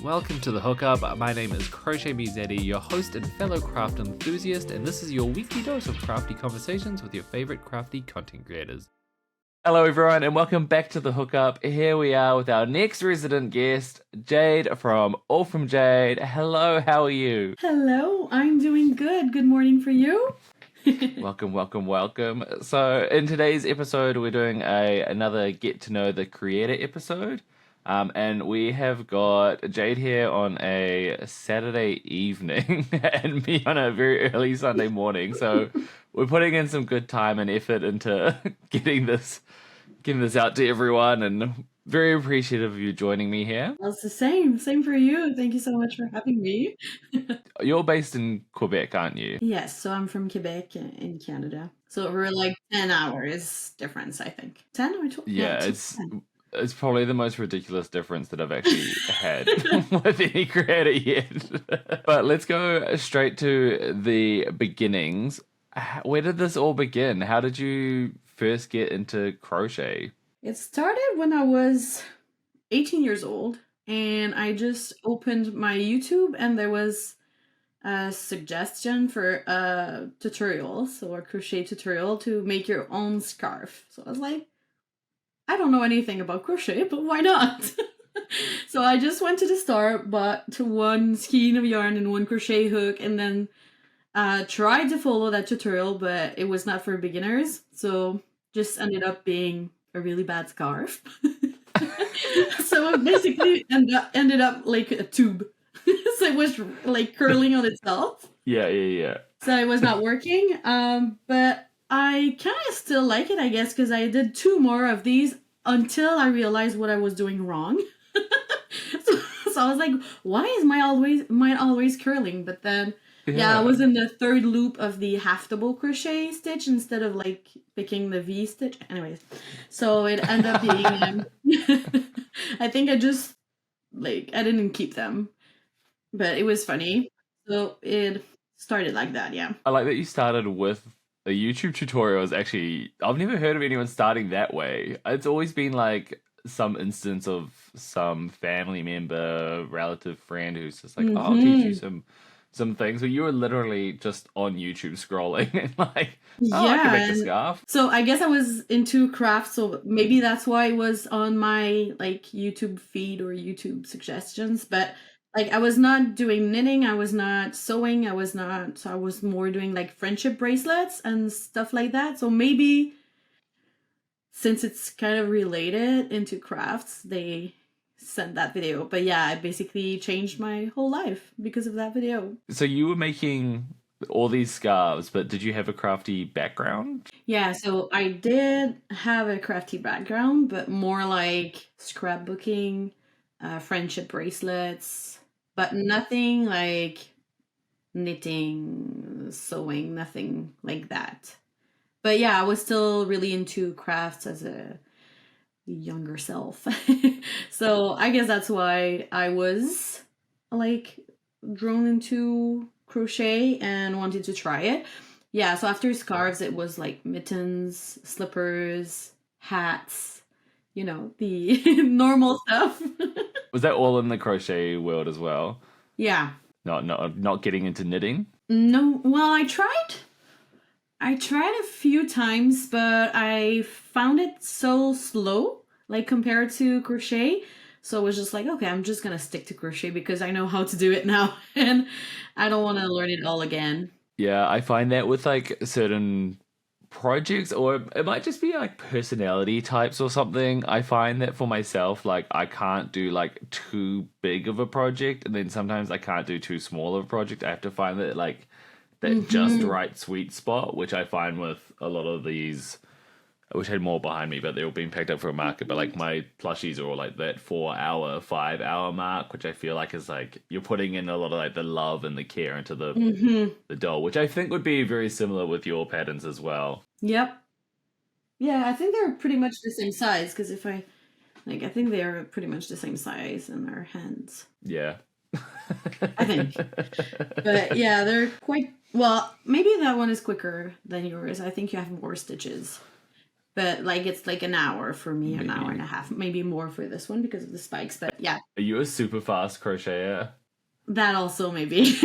Welcome to the Hookup. My name is Crochet Zaddy, your host and fellow craft enthusiast, and this is your weekly dose of crafty conversations with your favorite crafty content creators. Hello everyone, and welcome back to the Hookup. Here we are with our next resident guest, Jade from Allfromjade. Hello, how are you? Hello, I'm doing good. Good morning for you. Welcome. So in today's episode, we're doing another Get to Know the Creator episode. And we have got Jade here on a Saturday evening and me on a very early Sunday morning. So we're putting in some good time and effort into getting this out to everyone, and very appreciative of you joining me here. Well, it's the same for you. Thank you so much for having me. You're based in Quebec, aren't you? Yes, so I'm from Quebec in Canada. So we're like 10 hours difference, I think. 10 or 12? Yeah, it's probably the most ridiculous difference that I've actually had with any creator yet. But let's go straight to the beginnings. Where did this all begin? How did you first get into crochet? It started when I was 18 years old, and I just opened my YouTube and there was a suggestion for a tutorial, so a crochet tutorial to make your own scarf. So I was like, I don't know anything about crochet, but why not? So I just went to the store, bought one skein of yarn and one crochet hook, and then tried to follow that tutorial, but it was not for beginners. So just ended up being a really bad scarf. So it basically ended up like a tube. So it was like curling on itself. Yeah. So it was not working. But I kind of still like it, I guess, because I did 2 more of these until I realized what I was doing wrong. So I was like, why is mine always curling? But then, yeah, I was in the 3rd loop of the half double crochet stitch instead of like picking the V stitch. Anyways, so it ended up being, I think I just, like, I didn't keep them, but it was funny. So it started like that, yeah. I like that you started with a YouTube tutorial. I've never heard of anyone starting that way. It's always been like some instance of some family member, relative, friend who's just like, oh, I'll teach you some things. But you were literally just on YouTube scrolling and like, oh, I can make a scarf. So I guess I was into craft, so maybe that's why it was on my like YouTube feed or YouTube suggestions. But like, I was not doing knitting, I was not sewing, I was more doing like friendship bracelets and stuff like that. So maybe since it's kind of related into crafts, they sent that video. But yeah, I basically changed my whole life because of that video. So you were making all these scarves, but did you have a crafty background? Yeah, so I did have a crafty background, but more like scrapbooking, friendship bracelets, but nothing like knitting, sewing, nothing like that. But yeah, I was still really into crafts as a younger self. So I guess that's why I was like drawn into crochet and wanted to try it. Yeah, so after scarves, it was like mittens, slippers, hats, you know, the normal stuff. Was that all in the crochet world as well? Yeah. Not getting into knitting? No, well, I tried a few times, but I found it so slow, like compared to crochet. So it was just like, okay, I'm just gonna stick to crochet because I know how to do it now and I don't want to learn it all again. Yeah, I find that with like certain projects, or it might just be like personality types or something. I find that for myself, like I can't do like too big of a project, and then sometimes I can't do too small of a project. I have to find that like that just right sweet spot, which I find with a lot of these. I wish I had more behind me, but they're all being picked up for a market. But like my plushies are all like that 4-hour, 5-hour mark, which I feel like is like you're putting in a lot of like the love and the care into the doll, which I think would be very similar with your patterns as well. Yep. Yeah, I think they're pretty much the same size because I think they're pretty much the same size in their hands. Yeah. I think. But yeah, they're quite, well, maybe that one is quicker than yours. I think you have more stitches. but like it's like an hour for me, an hour and Maybe. a half, maybe more for this one because of the spikes. But yeah, Are you a super fast crocheter? that also maybe.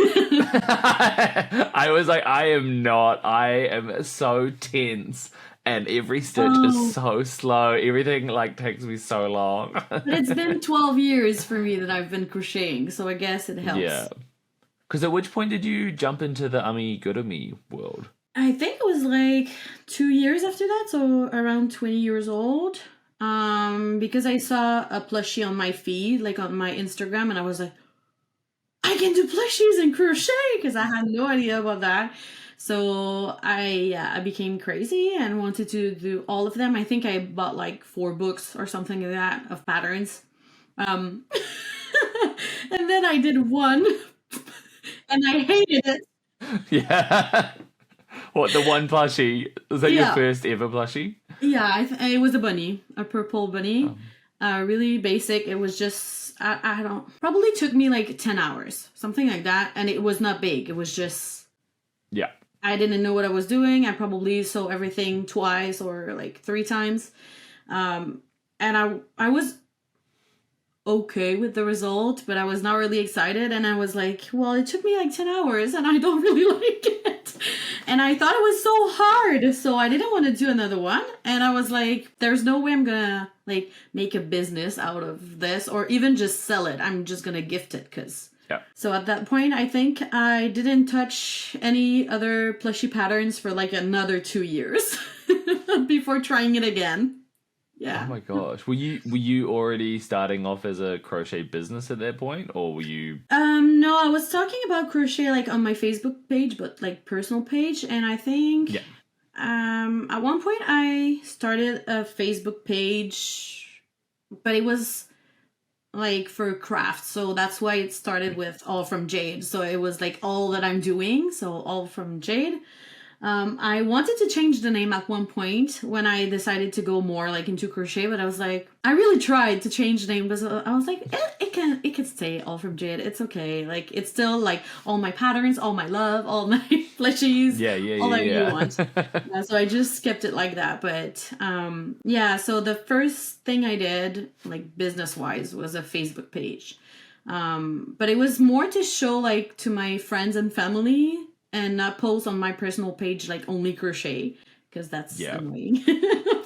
I was like, I am not. I am so tense, and every stitch is Oh, so slow. Everything like takes me so long. but it's been 12 years for me that I've been crocheting, so I guess it Yeah. helps. Because at which point did you jump into the amigurumi world? I think it was like 2 years after that, so around 20 years old. Because I saw a plushie on my feed, like on my Instagram, and I was like, I can do plushies and crochet because I had no idea about that. So I became crazy and wanted to do all of them. I think I bought like 4 books or something like that of patterns. Um, and then I did one, and I hated it. Yeah. What, the one plushie? Was that your Yeah, first ever plushie? yeah. It was a bunny, a purple bunny. Um, Really basic. It was just I don't probably took me like 10 hours, something like that, and it was not big. It was just yeah. I didn't know what I was doing. I probably saw everything twice or like 3 times. And I was okay with the result, but I was not really excited. And I was like, well, it took me like 10 hours and I don't really like it. And I thought it was so hard. So I didn't want to do another one. And I was like, there's no way I'm gonna like make a business out of this or even just sell it. I'm just gonna gift it because Yeah. so at that point, I think I didn't touch any other plushie patterns for like another 2 years before trying it again. Oh Yeah. my gosh. Were you already starting off as a crochet business at that point, or were you? No, I was talking about crochet like on my Facebook page, but like personal page, and I think Yeah. at one point I started a Facebook page, but it was like for craft, so that's why it started with All from Jade. So it was like all that I'm doing, so All from Jade. I wanted to change the name at one point when I decided to go more like into crochet, but I was like, I really tried to change the name, but I was like, it can stay All from Jade. It's okay. Like it's still like all my patterns, all my love, all my plushies, Yeah, yeah, all I really yeah, want. yeah. Yeah, so I just kept it like that. But yeah, so the first thing I did, like business wise, was a Facebook page. But it was more to show like to my friends and family and not post on my personal page like only crochet because that's Yeah. annoying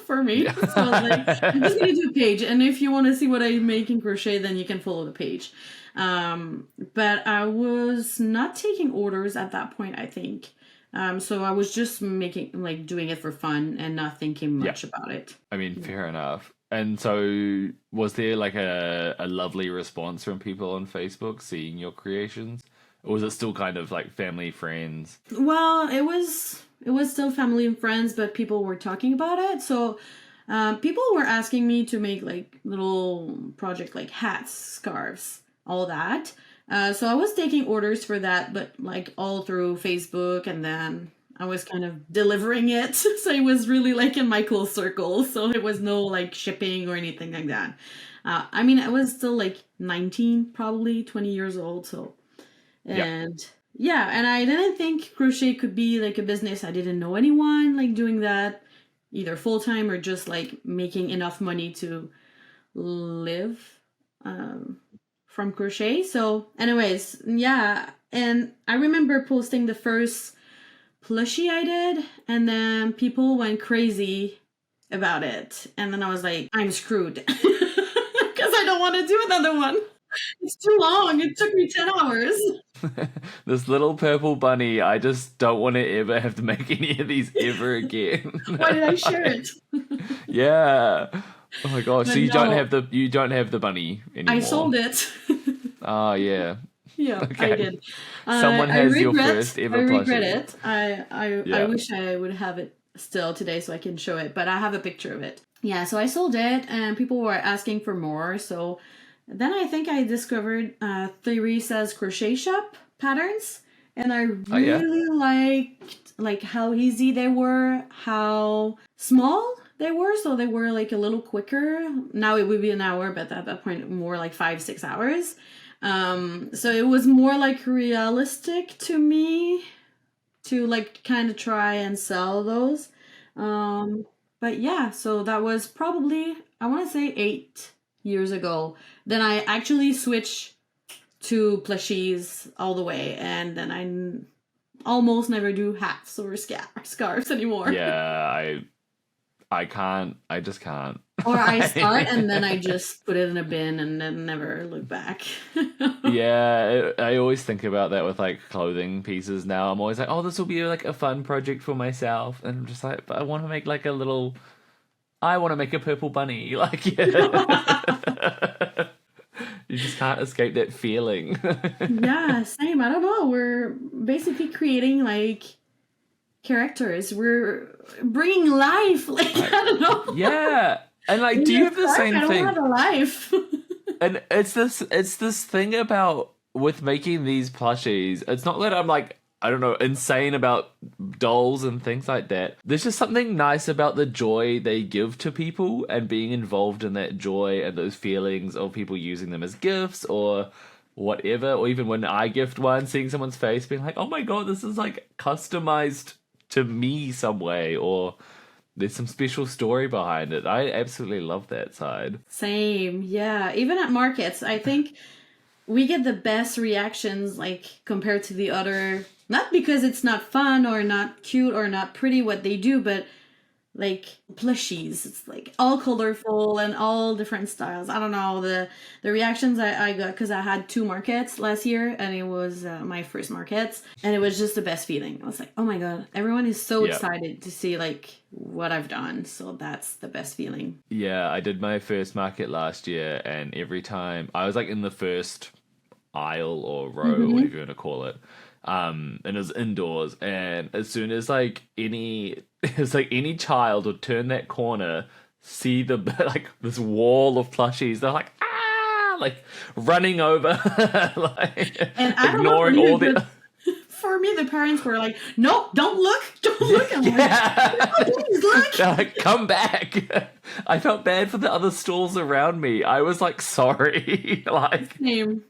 for me. So I was like, I'm just Yeah. gonna do a page, and if you want to see what I make in crochet, then you can follow the page. But I was not taking orders at that point, I think. So I was just making like doing it for fun and not thinking Yeah. much about it. I mean, fair enough. And so, was there like a lovely response from people on Facebook seeing your creations? Or was it still kind of like family, friends? Well, it was still family and friends, but people were talking about it. So people were asking me to make like little project like hats, scarves, all that. So I was taking orders for that, but like all through Facebook, and then I was kind of delivering it. So it was really like in my close circle. So it was no like shipping or anything like that. I mean, I was still like 19, probably 20 years old. So Yeah. and yeah, and I didn't think crochet could be like a business. I didn't know anyone like doing that either full time or just like making enough money to live um, from crochet. So, anyways, yeah, and I remember posting the first plushie I did, and then people went crazy about it. And then I was like, I'm screwed because I don't want to do another one. It's too long. It took me 10 hours. This little purple bunny, I just don't want to ever have to make any of these ever again. Why did I share it? Yeah. Oh my gosh. But So no, you don't have the bunny I anymore. sold it. Oh yeah. Yeah, I Okay. did. Someone I has your regret. first I ever regret plushie. it. I Yeah. wish I would have it still today so I can show it. But I have a picture of it. Yeah. So I sold it, and people were asking for more. So then I think I discovered Theresa's crochet shop patterns, and I Oh yeah. really liked like how easy they were, how small they were. So they were like a little quicker. Now it would be an hour, but at that point more like 5-6 hours. So it was more like realistic to me to like kind of try and sell those. Um, But yeah, so that was probably, I want to say 8 years ago. Then I actually switched to plushies all the way, and then almost never do hats or scarves anymore. Yeah, I can't. I just can't. Or I start and then I just put it in a bin and then never look back. Yeah, I always think about that with like clothing pieces now. I'm always like, oh, this will be like a fun project for myself. And I'm just like, but I want to make like a little, I want to make a purple bunny. Like, yeah. You just can't escape that feeling. Yeah, same. I don't know. We're basically creating like characters. We're bringing life. Like, I don't know. Yeah. And like, do you have the same I don't thing? have a life. And it's this thing about with making these plushies. It's not that I'm like, I don't know, insane about dolls and things like that. There's just something nice about the joy they give to people and being involved in that joy and those feelings of people using them as gifts or whatever. Or even when I gift one, seeing someone's face being like, oh my god, this is like customized to me some way, or there's some special story behind it. I absolutely love that side. Same. Yeah. Even at markets, I think we get the best reactions like compared to the other, not because it's not fun or not cute or not pretty what they do, but like plushies, it's like all colorful and all different styles. I don't know, the reactions I got, because I had 2 markets last year and it was my first markets, and it was just the best feeling. I was like, oh my god, everyone is so excited to see like what I've done, so that's the best feeling. Yeah, I did my first market last year, and every time I was like in the first aisle or row, whatever you want to call it. And it was indoors, and as soon as like any child would turn that corner, see the like this wall of plushies, they're like like running over, like And I ignoring all the. For me, the parents were like, "No, don't look." I'm like, "Oh, please look." They're like, come back. I felt bad for the other stalls around me. I was like, sorry. Like, Same.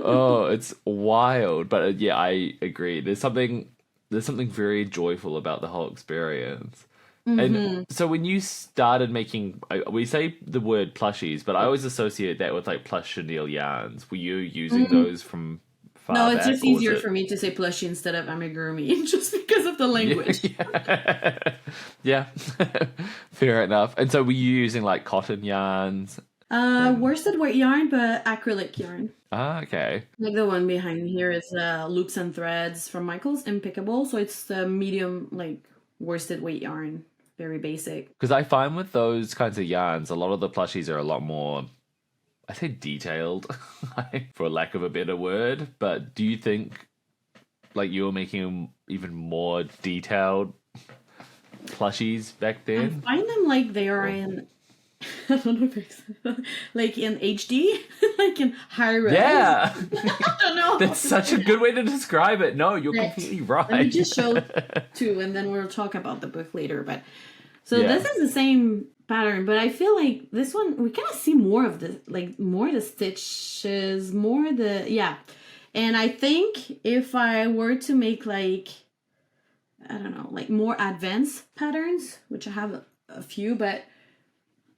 oh, it's wild. But yeah, I agree. There's something very joyful about the whole experience. And so when you started making, we say the word plushies, but I always associate that with like plush chenille yarns. Were you using those from far No, it's back, just or was easier it- for me to say plushie instead of amigurumi, just because of the language. Yeah. Fair enough. And so were you using like cotton yarns? Worsted weight yarn, but acrylic yarn. Ah, okay. Like the one behind here is Loops and Threads from Michael's Impeccable, so it's the medium like worsted weight yarn, very basic. Because I find with those kinds of yarns, a lot of the plushies are a lot more, I say detailed, for lack of a better word. But do you think like you were making even more detailed plushies back I then? find them like they are in, I don't know if it's like in HD, like in high res. Yeah. I don't know. That's such a good way to describe it. No, you're Right. completely right. Let me just show 2, and then we'll talk about the book later. But so Yeah. this is the same pattern, but I feel like this one we kind of see more of the more the stitches, more the And I think if I were to make like, I don't know, like more advanced patterns, which I have a few, but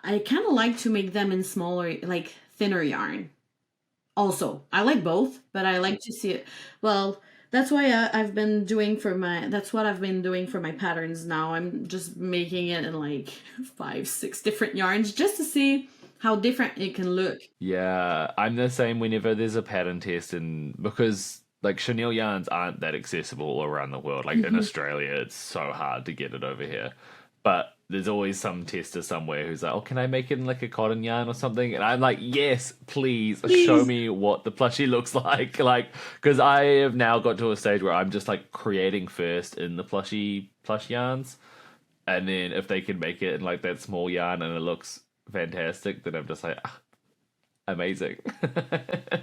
I kind of like to make them in smaller, like thinner yarn. Also, I like both, but I like to see it. Well, that's why I've been doing for that's what I've been doing for my patterns now. I'm just making it in like 5, 6 different yarns just to see how different it can look. Yeah, I'm the same whenever there's a pattern test, and because like chenille yarns aren't that accessible all around the world. Like in Australia, it's so hard to get it over here. But there's always some tester somewhere who's like, oh, can I make it in like a cotton yarn or something? And I'm like, yes, please. Show me what the plushie looks like. Like, because I have now got to a stage where I'm just like creating first in the plush yarns. And then if they can make it in like that small yarn and it looks fantastic, then I'm just like, amazing.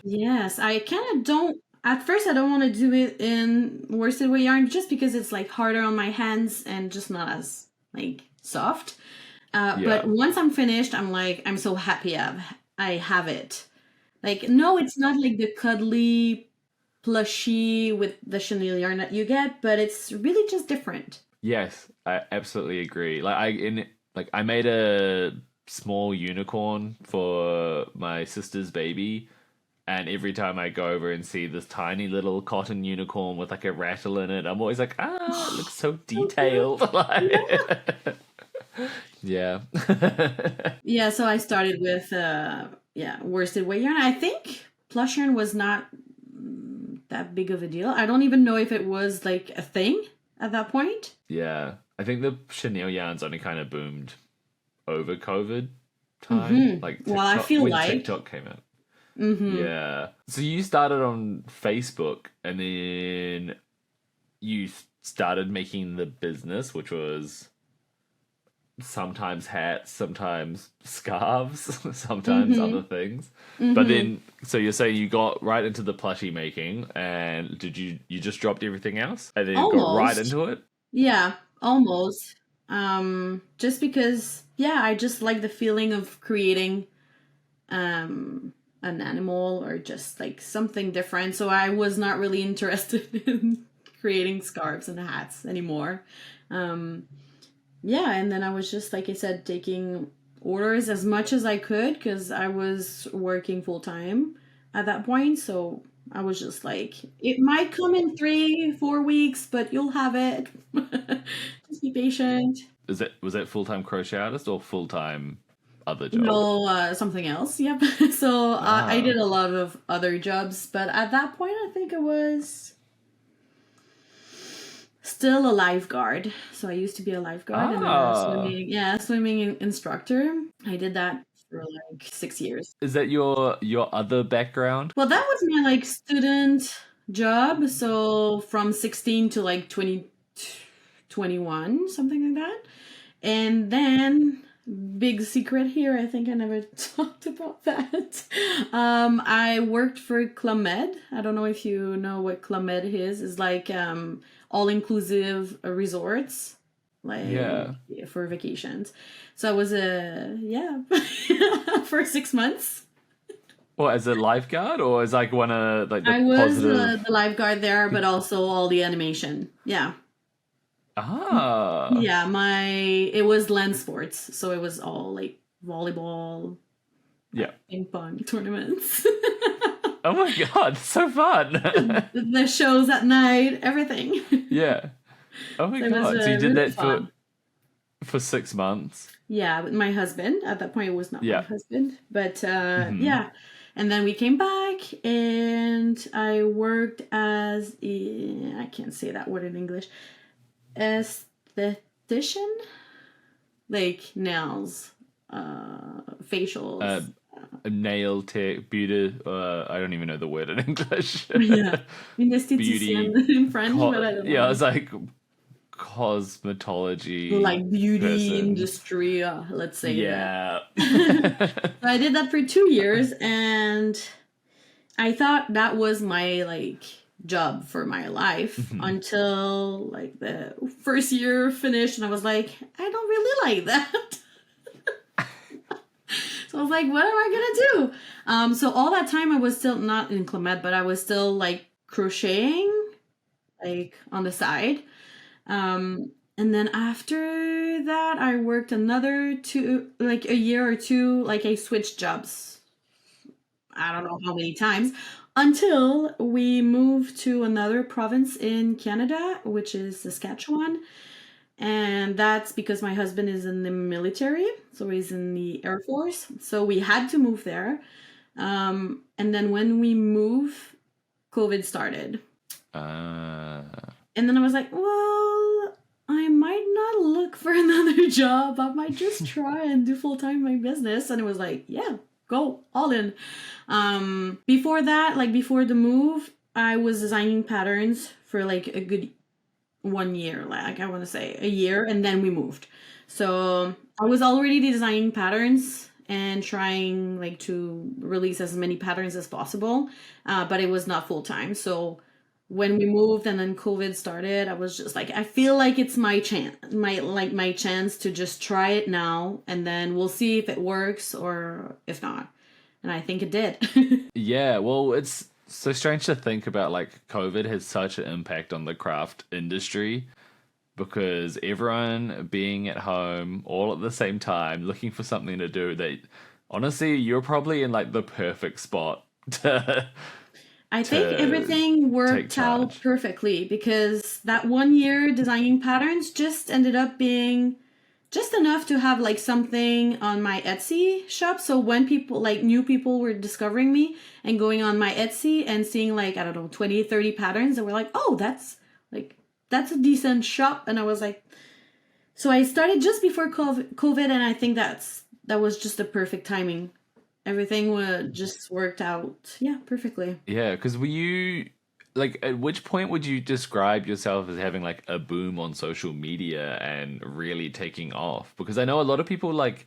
Yes, I kind of don't. At first, I don't want to do it in worsted weight yarn just because it's like harder on my hands and just not as like soft. But once I'm finished, I'm like, I'm so happy I have it. Like, no, it's not like the cuddly plushy with the chenille yarn that you get, but it's really just different. Yes, I absolutely agree. I made a small unicorn for my sister's baby, and every time I go over and see this tiny little cotton unicorn with like a rattle in it, I'm always like, ah, it looks so So cute. detailed. Yeah. Yeah, so I started with yeah, worsted weight yarn. I think plush yarn was not that big of a deal. I don't even know if it was like a thing at that point. Yeah. I think the chenille yarns only kind of boomed over COVID time, like Well, I TikTok feel when like TikTok came out. mm-hmm. Yeah. So you started on Facebook and then you started making the business, which was sometimes hats, sometimes scarves, sometimes Mm-hmm. other things. But Mm-hmm. then, so you're saying you got right into the plushie making, and did you just dropped everything else and then got right Almost. into it? Yeah, almost. Just because yeah, I just like the feeling of creating an animal or just like something different. So I was not really interested in creating scarves and hats anymore. Um, yeah, and then I was just like I said, taking orders as much as I could because I was working full time at that point. So I was just like, it might come in 3, 4 weeks, but you'll have it. Just be patient. Was that full time crochet artist or full time other job? No, something else. Yep. So I Ah, did a lot of other jobs, but at that point, I think I was still a lifeguard. So I used to be a lifeguard and a ah. swimming, yeah, swimming instructor. I did that for like 6 years. Is that your other background? Well, that was my like student job. So from 16 to like 2021, something like that. And then big secret here, I think I never talked about that. I worked for Club Med. I don't know if you know what Club Med is. It's like all inclusive resorts, like Yeah. for vacations. So I was a yeah for 6 months. Or as a lifeguard, or as like one of like the I was positive. the lifeguard there, but also all the animation. Yeah. Ah, Yeah, it was land sports, so it was all like volleyball, yeah. ping pong tournaments, Oh my god, so fun. the shows at night, everything. Yeah. Oh my So it was god. So you did really that fun. for 6 months. Yeah, with my husband. At that point, it was not my Yeah. husband, but Hmm. yeah. And then we came back, and I worked as I can't say that word in English, esthetician, like nails, Uh, facials. a nail tech, beauty. I don't even know the word in English. Yeah, une esthéticienne Beauty. in French, but I don't Yeah, I know. was like cosmetology Like beauty person. industry, let's say that. Yeah. So I did that for 2 years, and I thought that was my like job for my life Mhm. until like the first year finished, and I was like, I don't really like that. So I was like, what am I gonna do? So all that time I was still not in Clement, but I was still like crocheting, like on the side. And then after that, I worked another like a year or two. Like I switched jobs. I don't know how many times until we moved to another province in Canada, which is Saskatchewan. And that's because my husband is in the military, so he's in the Air Force. So we had to move there. And then when we moved, COVID started. Uh, And then I was like, well, I might not look for another job. I might just try and do full time my business. And it was like, yeah, go all in. Before that, like before the move, I was designing patterns for like a good 1 year, like I want to say a year, and then we moved. So I was already designing patterns and trying like to release as many patterns as possible, but it was not full time. So when we moved and then COVID started, I was just like, I feel like it's my chance, my chance to just try it now, and then we'll see if it works or if not. And I think it did. yeah, well, it's so strange to think about like COVID has such an impact on the craft industry. because everyone being at home all at the same time, looking for something to do, that honestly, you're probably in like the perfect spot to I think to everything take worked out charge. perfectly because that 1 year designing patterns just ended up being just enough to have like something on my Etsy shop. So when people, like new people, were discovering me and going on my Etsy and seeing like, I don't know, 20, 30 patterns, they were like, oh, that's a decent shop. And I was like, so I started just before COVID, and I think that was just the perfect timing. Everything just worked out, yeah, perfectly. Yeah, because were you like at which point would you describe yourself as having like a boom on social media and really taking off? Because I know a lot of people like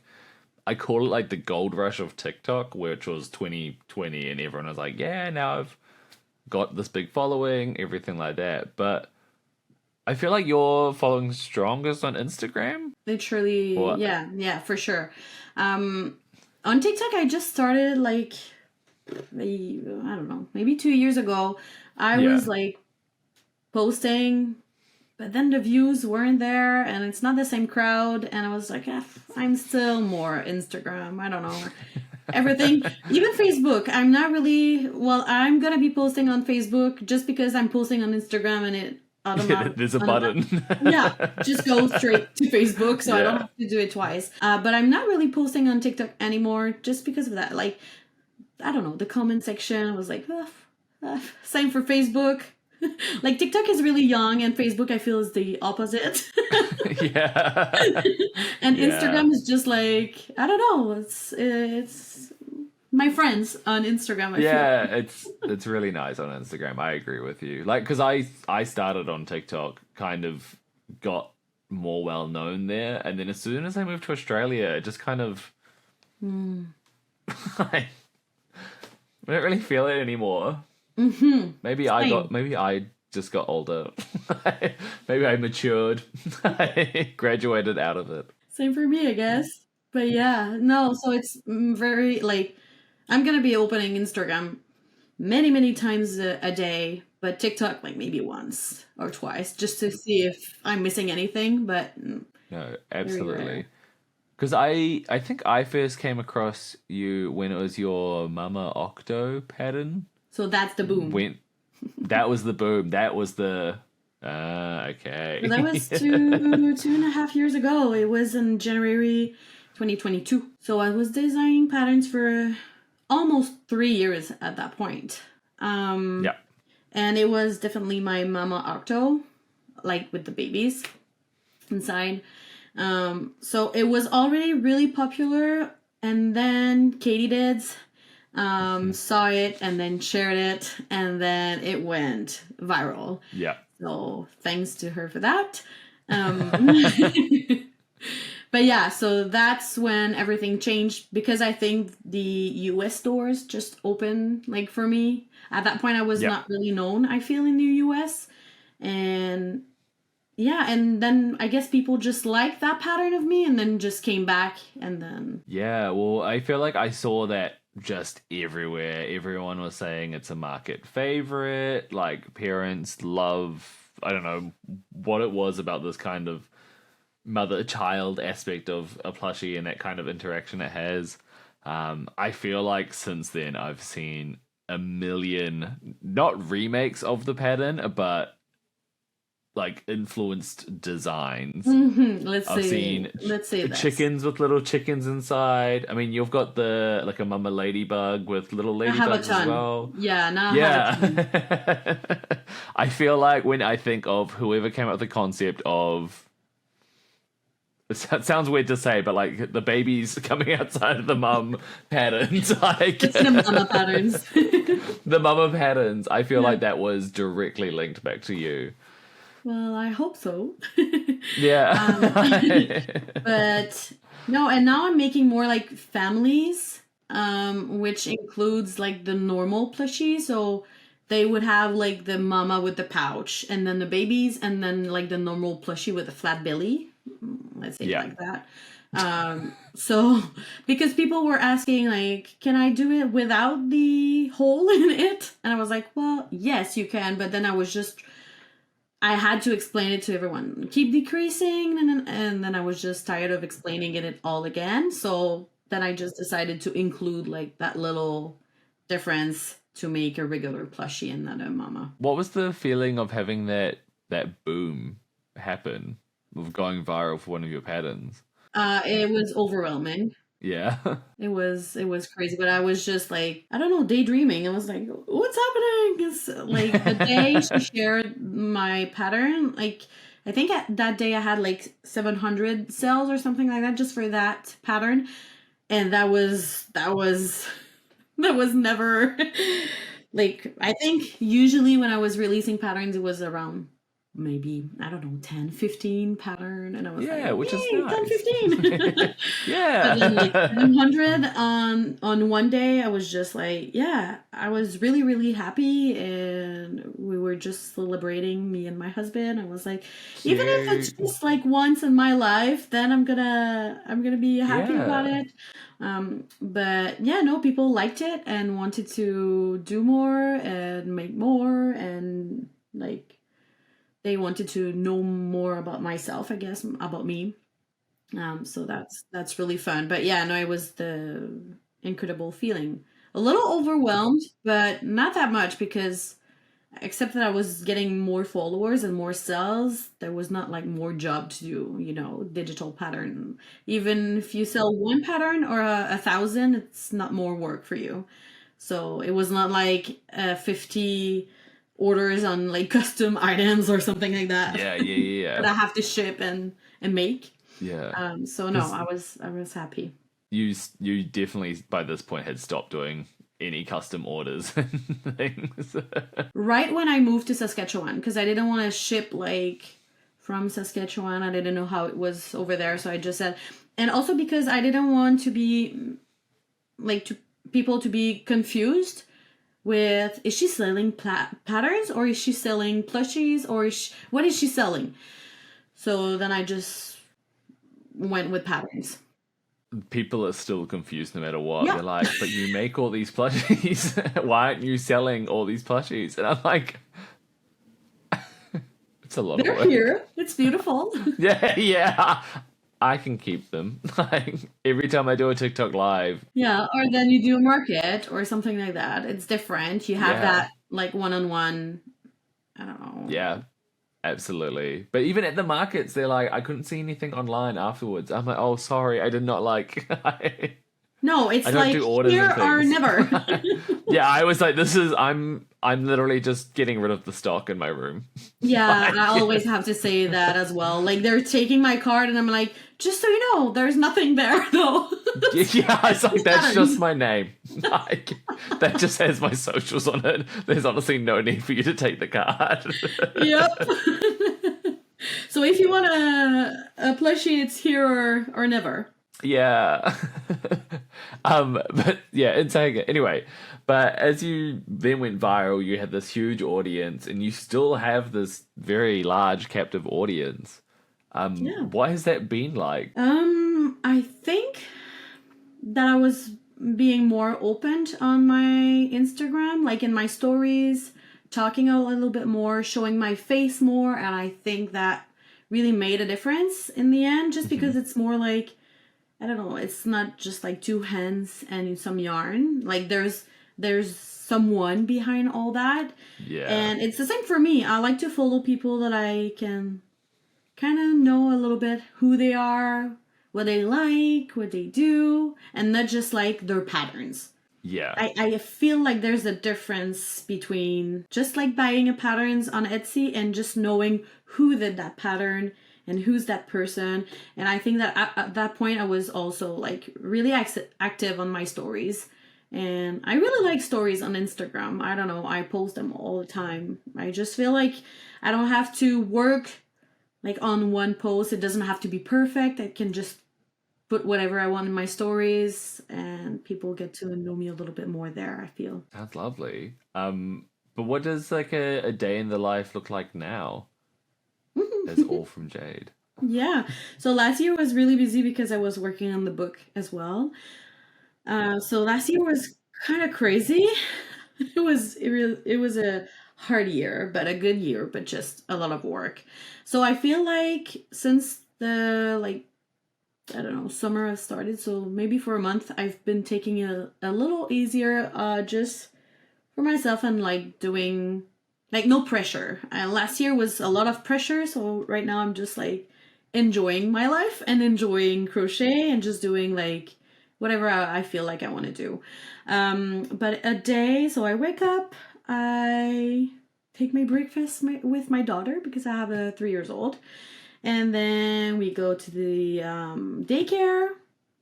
I call it like the gold rush of TikTok, which was 2020, and everyone was like, yeah, now I've got this big following, everything like that. But I feel like your following strongest on Instagram. Literally, Or yeah, for sure. Um, on TikTok, I just started like, I don't know, maybe 2 years ago. I yeah, was like posting, but then the views weren't there, and it's not the same crowd. And I was like, I'm still more Instagram. I don't know. Everything, even Facebook. I'm not really, well, I'm gonna be posting on Facebook just because I'm posting on Instagram and it automatic. there's a button. Yeah, just go straight to Facebook, so I don't Yeah. have to do it twice. But I'm not really posting on TikTok anymore just because of that. Like, I don't know, the comment section was like, same for Facebook. Like, TikTok is really young, and Facebook, I feel, is the opposite. Yeah. And Yeah. Instagram is just like, I don't know, it's my friends on Instagram, I feel. Yeah, it's really nice on Instagram. I agree with you. Like, because I started on TikTok, kind of got more well known there, and then as soon as I moved to Australia, it just kind of I don't really feel it anymore. Mm-hmm. Same. Maybe I just got older. Maybe I matured. I graduated out of it. Same for me, I guess. But yeah, no, so it's very like I'm gonna be opening Instagram many, many times a day, but TikTok like maybe once or twice just to see if I'm missing anything, but No, very rare. absolutely. Because I think I first came across you when it was your Mama Octo pattern. So that's the boom. When that was the boom. That was the So that okay. was 2.5 years ago. It was in January 2022. So I was designing patterns for almost 3 years at that point. Yeah. And it was definitely my Mama Octo, like with the babies inside. So it was already really popular, and then Katie saw it and then shared it, and then it went viral. Yeah. So thanks to her for that. Um, but yeah, so that's when everything changed because I think the US stores just opened like for me. At that point, I was Yeah. not really known, I feel, in the US. And yeah, and then I guess people just liked that pattern of me and then just came back and then. Yeah. Well, I feel like I saw that just everywhere. Everyone was saying it's a market favorite. Like parents love. I don't know what it was about this kind of mother-child aspect of a plushie and that kind of interaction it has. I feel like since then I've seen a million, not remakes of the pattern, but like influenced designs. Let's I've say seen let's say this. chickens with little chickens inside. I mean, you've got the like a mama ladybug with little I have a ladybugs as ton. well. Yeah, now I have a ton. Yeah. I feel like when I think of whoever came up with the concept of it sounds weird to say, but like the babies coming outside of the mum patterns, like It's the mama patterns. the mama patterns, I feel Yeah. like that was directly linked back to you. Well, I hope so. um, Yeah. but no, and now I'm making more like families, which includes like the normal plushie. So they would have like the mama with the pouch, and then the babies, and then like the normal plushie with the flat belly. Let's say it Yeah. like that. So because people were asking like, can I do it without the hole in it? And I was like, well, yes, you can. But then I was just I had to explain it to everyone. Keep decreasing, and then I was just tired of explaining it all again. So then I just decided to include like that little difference to make a regular plushie and not a mama. What was the feeling of having that boom happen, of going viral for one of your patterns? It was overwhelming. Yeah. It was crazy, but I was just like, I don't know, daydreaming. I was like, what's happening? It's like the day she shared my pattern, like I think that day I had like 700 cells or something like that just for that pattern, and that was never like, I think usually when I was releasing patterns it was around maybe, I don't know, 10, 15 pattern, and I was like, Yeah, which is yay, 10, nice. 15. But then like Yeah. 700 on one day, I was just like, yeah, I was really really happy, and we were just celebrating, me and my husband. I was like, even if it's Cute. just like once in my life, then I'm gonna be happy about Yeah. it. But yeah, no, people liked it and wanted to do more and make more, and like they wanted to know more about myself, I guess, about me. So that's really fun. But yeah, no, it was the incredible feeling. A little overwhelmed, but not that much, because except that I was getting more followers and more sales, there was not like more job to do, digital pattern. Even if you sell one pattern or a thousand, it's not more work for you. So it was not like 50 orders on like custom items or something like that Yeah, yeah, yeah, that yeah. I have to ship and make. Yeah. So no, Because I was happy. you definitely by this point had stopped doing any custom orders and things. Right when I moved to Saskatchewan, because I didn't want to ship like from Saskatchewan. I didn't know how it was over there, so I just said, and also because I didn't want to be like to people to be confused with, is she selling patterns, or is she selling plushies, or what is she selling? So then I just went with patterns. People are still confused no matter what. Yeah, They're like, but you make all these plushies. Why aren't you selling all these plushies? And I'm like, it's a lot of they're work. here. It's beautiful. Yeah, yeah. I can keep them. Like every time I do a TikTok live. Yeah, or then you do a market or something like that. It's different. You have Yeah. that like one-on-one. I don't know. Yeah. Absolutely. But even at the markets, they're like, I couldn't see anything online afterwards. I'm like, oh, sorry, I did not like. No, I it's don't like do orders here and or things. never. Yeah, I was like, this is I'm literally just getting rid of the stock in my room. Yeah, I Like, always have to say that as well. Like they're taking my card, and I'm like, just so you know, there's nothing there though. yeah, it's like that's just Patterns. my name. Like that just has my socials on it. There's honestly no need for you to take the card. Yep. So if you want a plushie, it's here or never. Yeah. But yeah, in saying it anyway. But as you then went viral, you had this huge audience, and you still have this very large captive audience. Yeah. What has that been like? I think that I was being more open on my Instagram, like in my stories, talking a little bit more, showing my face more, and I think that really made a difference in the end, just Mhm. because it's more like, I don't know, it's not just like two hands and some yarn. Like there's someone behind all that. Yeah. And it's the same for me. I like to follow people that I can kind of know a little bit who they are, what they like, what they do, and not just like their patterns. Yeah. I feel like there's a difference between just like buying a patterns on Etsy and just knowing who did that pattern and who's that person. And I think that at that point I was also like really active on my stories. And I really like stories on Instagram. I don't know, I post them all the time. I just feel like I don't have to work like on one post. It doesn't have to be perfect. I can just put whatever I want in my stories, and people get to know me a little bit more there, I feel. Sounds lovely. But what does like a day in the life look like now as all from Jade? Yeah. So last year was really busy because I was working on the book as well. So last year was kind of crazy. It was a hard year, but a good year, but just a lot of work. So I feel like since the like I don't know, summer has started, so maybe for a month I've been taking it a little easier just for myself and like doing like no pressure. Last year was a lot of pressure, so right now I'm just like enjoying my life and enjoying crochet and just doing like whatever I feel like I want to do. But a day, so I wake up, I take my breakfast with my daughter because I have a 3 years old. And then we go to the daycare.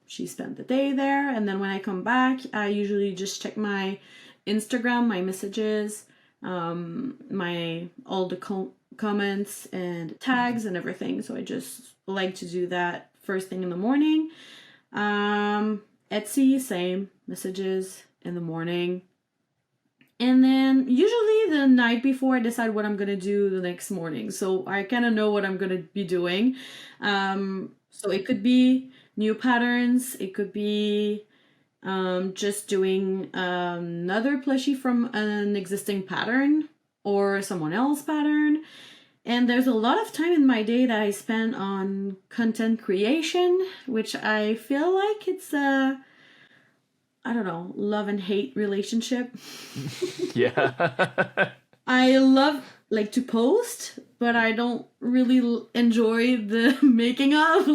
She spent the day there. And then when I come back, I usually just check my Instagram, my messages, my all the comments and tags and everything. So I just like to do that first thing in the morning. Etsy, same messages in the morning. And then usually the night before I decide what I'm going to do the next morning. So I kind of know what I'm going to be doing. So it could be new patterns. It could be just doing another plushie from an existing pattern or someone else's pattern. And there's a lot of time in my day that I spend on content creation, which I feel like it's a I don't know, love and hate relationship. Yeah. I love like to post, but I don't really enjoy the making of.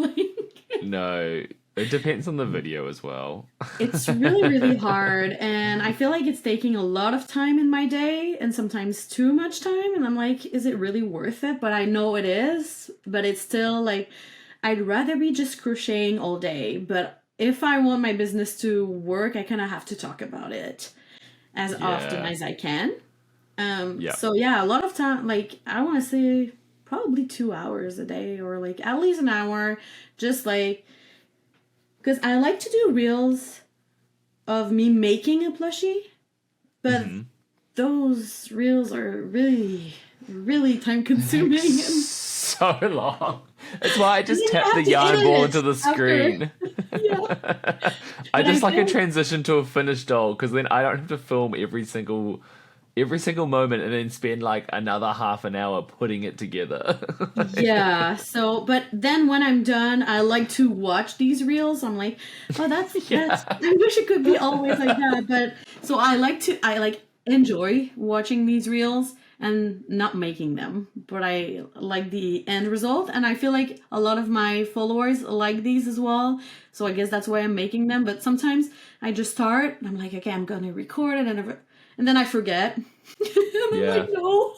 No, it depends on the video as well. It's really hard, and I feel like it's taking a lot of time in my day, and sometimes too much time. And I'm like, is it really worth it? But I know it is. But it's still like, I'd rather be just crocheting all day, but if I want my business to work, I kind of have to talk about it as often as I can. So yeah, a lot of time, like I want to say probably 2 hours a day or like at least an hour, just like, because I like to do reels of me making a plushie, but those reels are really time consuming. So long. That's why I just tap the yarn ball into the screen. I just like a transition to a finished doll because then I don't have to film every single moment and then spend like another half an hour putting it together. So but then when I'm done, I like to watch these reels. I'm like, oh that's I wish it could be always like that. But so I enjoy watching these reels and not making them, but I like the end result, and I feel like a lot of my followers like these as well, so I guess that's why I'm making them. But sometimes I just start and I'm like, okay, I'm gonna record it, and then I forget. And I'm like, no.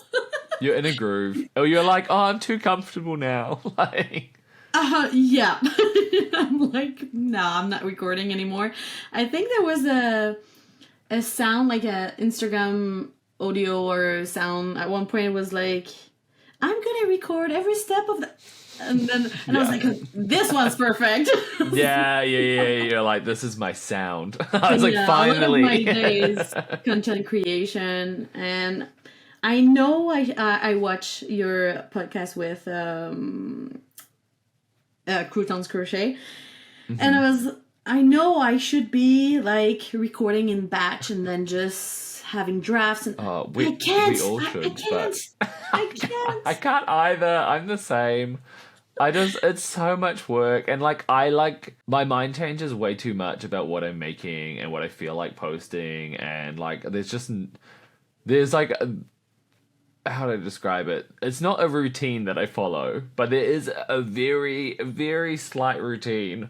You're in a groove, or you're like, oh, I'm too comfortable now. Like yeah. I'm like, no, I'm not recording anymore. I think there was a sound, like a Instagram audio or sound at one point. It was like, I'm gonna record every step of the and I was like, this one's perfect. You're like, this is my sound. I was like, finally. One of my days content creation, and I know I watch your podcast with Croutons Crochet, and I know I should be like recording in batch and then just having drafts, and we all should. I can't. I can't either. I'm the same. It's so much work, and like my mind changes way too much about what I'm making and what I feel like posting, and like there's like how to describe it? It's not a routine that I follow, but there is a very, very slight routine.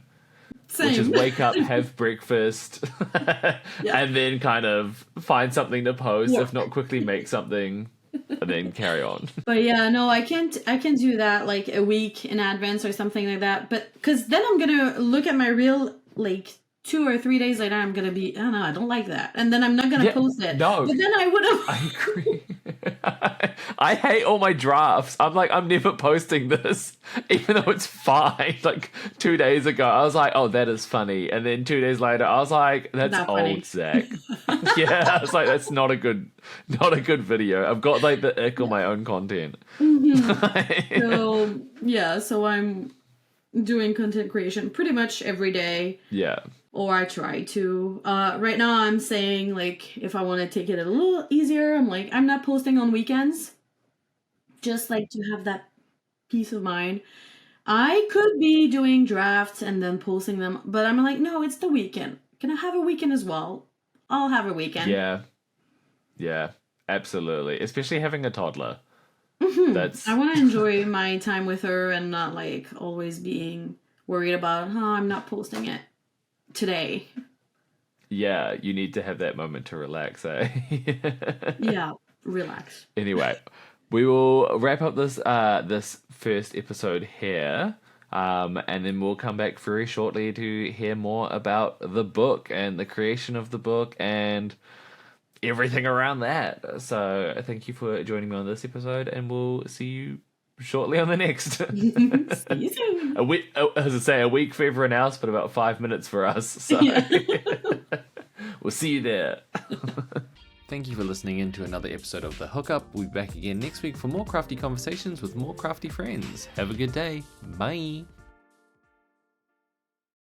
Same. Which is wake up, have breakfast, and then kind of find something to post. If not, quickly make something, and then carry on. But yeah, no, I can't do that like a week in advance or something like that. But because then I'm gonna look at my reel like 2 or 3 days later. I'm gonna be, oh no, I don't like that, and then I'm not gonna post it. No, but then I would have. I agree. I hate all my drafts. I'm like, I'm never posting this, even though it's fine. Like 2 days ago, I was like, oh, that is funny. And then 2 days later, I was like, that's not old, funny. Zach. I was like, that's not a good video. I've got like the ick on my own content. So I'm doing content creation pretty much every day. Yeah. or I try to. Right now I'm saying, like, if I want to take it a little easier, I'm like, I'm not posting on weekends. Just like to have that peace of mind. I could be doing drafts and then posting them, but I'm like, no, it's the weekend. Can I have a weekend as well? I'll have a weekend. Yeah, absolutely. Especially having a toddler. I want to enjoy my time with her and not like always being worried about, I'm not posting it today. Yeah, you need to have that moment to relax, eh? Yeah, relax. Anyway, we will wrap up this first episode here. And then we'll come back very shortly to hear more about the book and the creation of the book and everything around that. So thank you for joining me on this episode, and we'll see you shortly on the next. See you soon. A week, as I say, a week for everyone else, but about 5 minutes for us. So we'll see you there. Thank you for listening in to another episode of The Hookup. We'll be back again next week for more crafty conversations with more crafty friends. Have a good day. Bye.